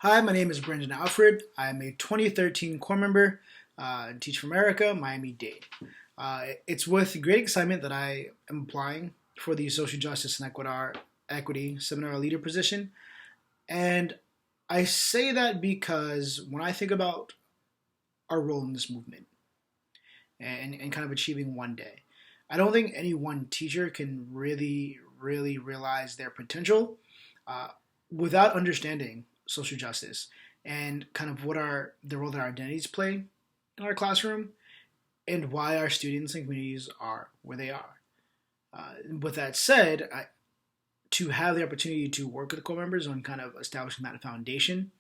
Hi, my name is Brendan Alfred. I'm a 2013 core member, Teach for America, Miami-Dade. It's with great excitement that I am applying for the Social Justice and Equity Seminar Leader position. And I say that because when I think about our role in this movement and kind of achieving one day, I don't think any one teacher can really realize their potential uh, without understanding social justice and kind of what are the role that our identities play in our classroom and why our students and communities are where they are. With that said, to have the opportunity to work with the core members on kind of establishing that foundation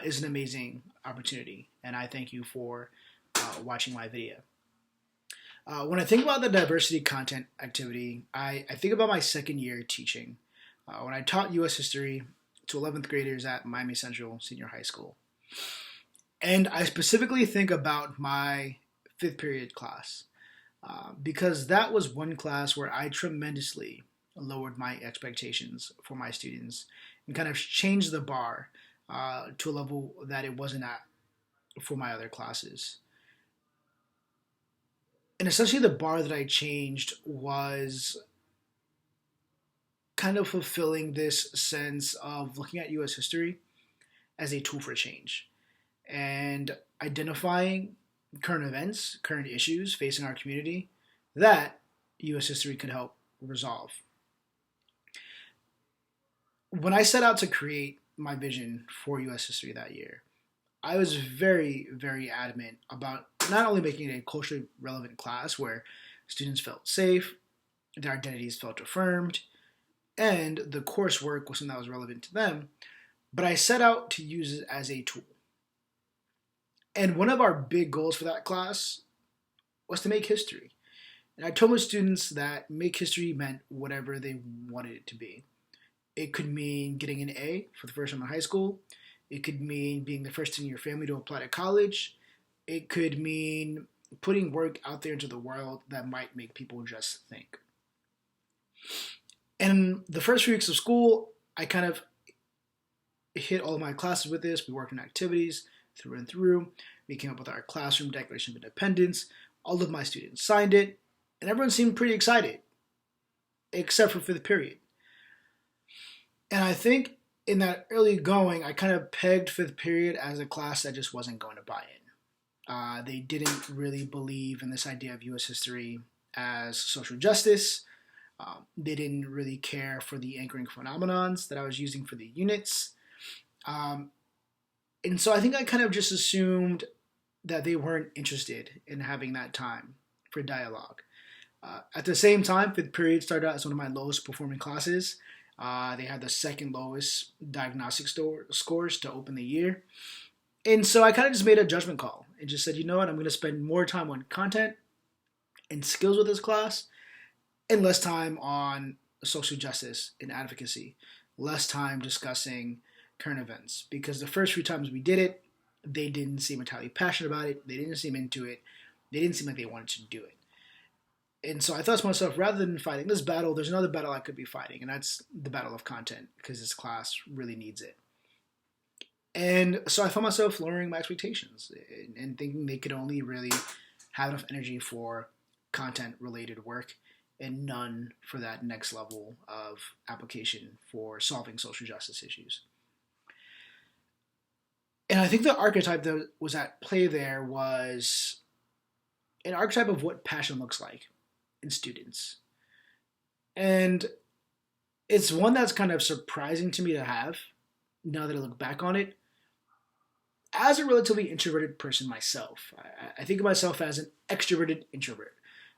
is an amazing opportunity, and I thank you for watching my video. When I think about the diversity content activity, I think about my second year teaching when I taught U.S. history to 11th graders at Miami Central Senior High School. And I specifically think about my fifth period class because that was one class where I tremendously lowered my expectations for my students and kind of changed the bar to a level that it wasn't at for my other classes. And essentially the bar that I changed was kind of fulfilling this sense of looking at U.S. history as a tool for change and identifying current events, current issues facing our community that U.S. history could help resolve. When I set out to create my vision for U.S. history that year, I was very adamant about not only making it a culturally relevant class where students felt safe, their identities felt affirmed, and the coursework was something that was relevant to them, but I set out to use it as a tool. And one of our big goals for that class was to make history. And I told my students that make history meant whatever they wanted it to be. It could mean getting an A for the first time in high school. It could mean being the first in your family to apply to college. It could mean putting work out there into the world that might make people just think. And the first few weeks of school, I kind of hit all of my classes with this. We worked on activities through and through. We came up with our classroom Declaration of Independence. All of my students signed it, and everyone seemed pretty excited, except for fifth period. And I think in that early going, I kind of pegged fifth period as a class that just wasn't going to buy in. They didn't really believe in this idea of U.S. history as social justice. They didn't really care for the anchoring phenomenons that I was using for the units. And so I think I kind of just assumed that they weren't interested in having that time for dialogue. At the same time, fifth period started out as one of my lowest performing classes. They had the second lowest diagnostic scores to open the year. And so I kind of just made a judgment call and just said, you know what, I'm going to spend more time on content and skills with this class and less time on social justice and advocacy, less time discussing current events. Because the first few times we did it, they didn't seem entirely passionate about it. They didn't seem into it. They didn't seem like they wanted to do it. And so I thought to myself, rather than fighting this battle, there's another battle I could be fighting, and that's the battle of content, because this class really needs it. And so I found myself lowering my expectations and thinking they could only really have enough energy for content-related work and none for that next level of application for solving social justice issues. And I think the archetype that was at play there was an archetype of what passion looks like in students. And it's one that's kind of surprising to me to have now that I look back on it. As a relatively introverted person myself, I think of myself as an extroverted introvert.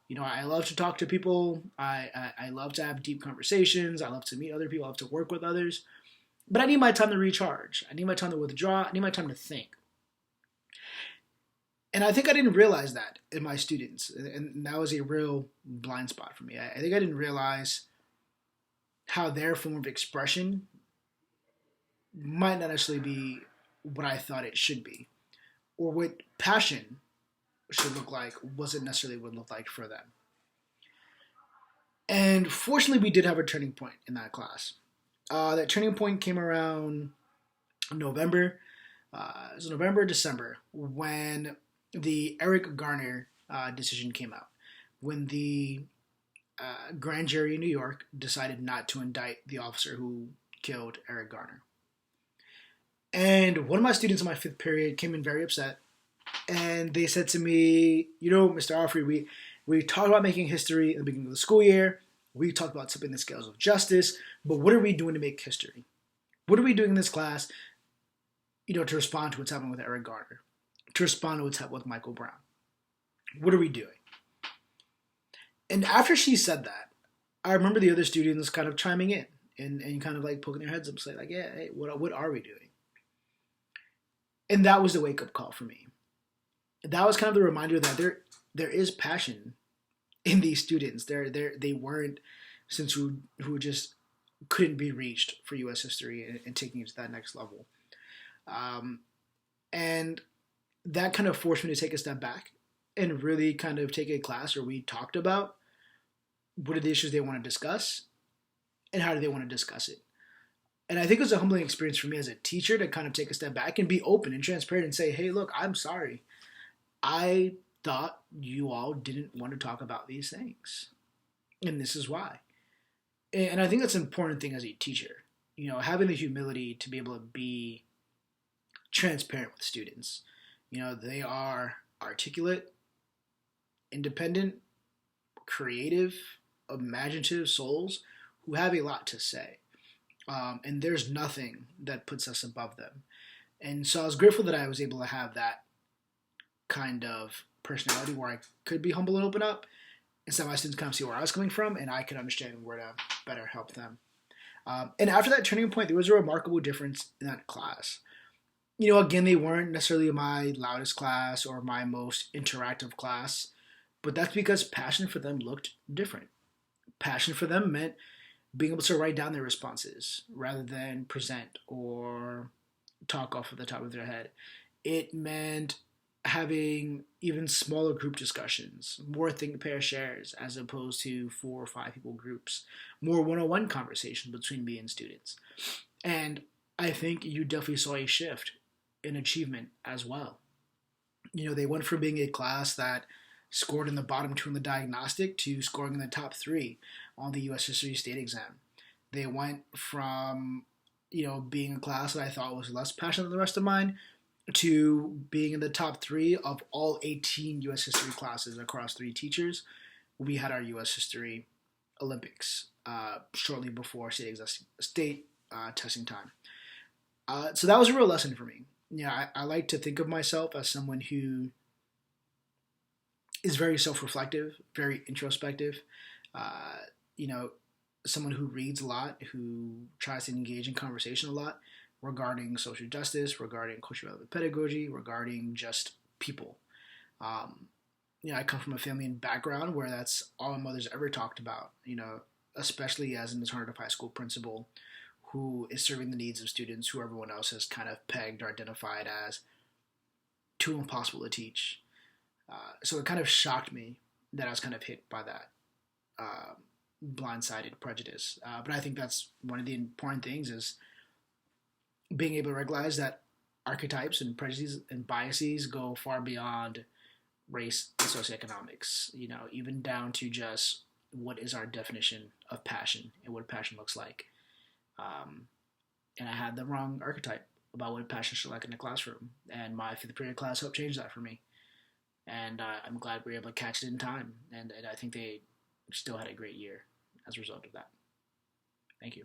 You know, I love to talk to people. I love to have deep conversations. I love to meet other people. I love to work with others. But I need my time to recharge. I need my time to withdraw. I need my time to think. And I think I didn't realize that in my students. And that was a real blind spot for me. I think I didn't realize how their form of expression might not necessarily be what I thought it should be. Or what passion should look like wasn't necessarily what it looked like for them. And fortunately, we did have a turning point in that class. That turning point came around November, it was November, December, when the Eric Garner decision came out, when the grand jury in New York decided not to indict the officer who killed Eric Garner. And one of my students in my fifth period came in very upset, and they said to me, Mr. Alfred, we talked about making history at the beginning of the school year. We talked about tipping the scales of justice, but what are we doing to make history? What are we doing in this class, to respond to what's happening with Eric Garner, to respond to what's happening with Michael Brown? What are we doing? And after she said that, I remember the other students kind of chiming in and kind of like poking their heads up, saying like, yeah, hey, what are we doing? And that was the wake-up call for me. That was kind of the reminder that there is passion in these students. They weren't students who just couldn't be reached for U.S. history and taking it to that next level. And that kind of forced me to take a step back and really kind of take a class where we talked about what are the issues they want to discuss and how do they want to discuss it. And I think it was a humbling experience for me as a teacher to kind of take a step back and be open and transparent and say, hey, look, I'm sorry. I thought you all didn't want to talk about these things. And this is why. And I think that's an important thing as a teacher. Having the humility to be able to be transparent with students. They are articulate, independent, creative, imaginative souls who have a lot to say. And there's nothing that puts us above them. And so I was grateful that I was able to have that kind of personality where I could be humble and open up, and so my students kind of see where I was coming from, and I could understand where to better help them. And after that turning point, there was a remarkable difference in that class. Again, they weren't necessarily my loudest class or my most interactive class, but that's because passion for them looked different. Passion for them meant being able to write down their responses rather than present or talk off of the top of their head. It meant having even smaller group discussions, more think, pair, shares, as opposed to 4 or 5 people groups, more one-on-one conversation between me and students. And I think you definitely saw a shift in achievement as well. They went from being a class that scored in the bottom 2 in the diagnostic to scoring in the top 3 on the U.S. History State exam. They went from, being a class that I thought was less passionate than the rest of mine to being in the top 3 of all 18 U.S. history classes across 3 teachers. We had our U.S. History Olympics shortly before state testing time. So that was a real lesson for me. I like to think of myself as someone who is very self-reflective, very introspective, someone who reads a lot, who tries to engage in conversation a lot regarding social justice, regarding cultural relevant pedagogy, regarding just people. I come from a family and background where that's all my mother's ever talked about, especially as an alternative high school principal who is serving the needs of students who everyone else has kind of pegged or identified as too impossible to teach. So it kind of shocked me that I was kind of hit by that blindsided prejudice. But I think that's one of the important things is being able to recognize that archetypes and prejudices and biases go far beyond race and socioeconomics, even down to just what is our definition of passion and what passion looks like. And I had the wrong archetype about what passion should look like in the classroom. And my 5th period class helped change that for me. And I'm glad we were able to catch it in time. And I think they still had a great year as a result of that. Thank you.